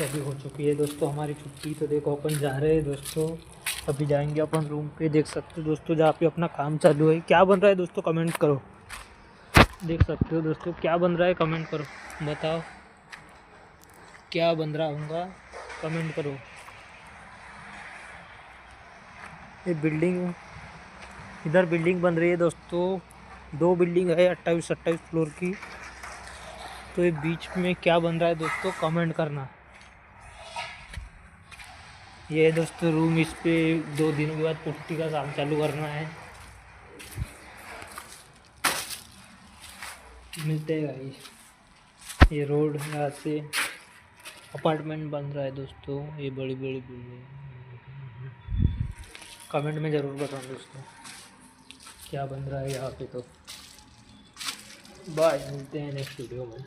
अभी हो चुकी है दोस्तों हमारी छुट्टी। तो देखो अपन जा रहे हैं दोस्तों, अभी जाएंगे अपन रूम पे। देख सकते हो दोस्तों जहाँ पे अपना काम चालू है। क्या बन रहा है दोस्तों कमेंट करो। देख सकते हो दोस्तों क्या बन रहा है, कमेंट करो, बताओ क्या बन रहा होगा, कमेंट करो। ये बिल्डिंग, इधर बिल्डिंग बन रही है दोस्तों, 2 बिल्डिंग है 28 फ्लोर की। तो ये बीच में क्या बन रहा है दोस्तों कमेंट करना। ये है दोस्तों रूम, इस पे 2 दिनों के बाद पुट्टी का काम चालू करना है। मिलते हैं गाइस। ये रोड यहाँ से अपार्टमेंट बन रहा है दोस्तों, ये बड़ी बड़ी बिल्डिंग। कमेंट में ज़रूर बताओ दोस्तों क्या बन रहा है यहाँ पे। तो बाय, मिलते हैं नेक्स्ट वीडियो में।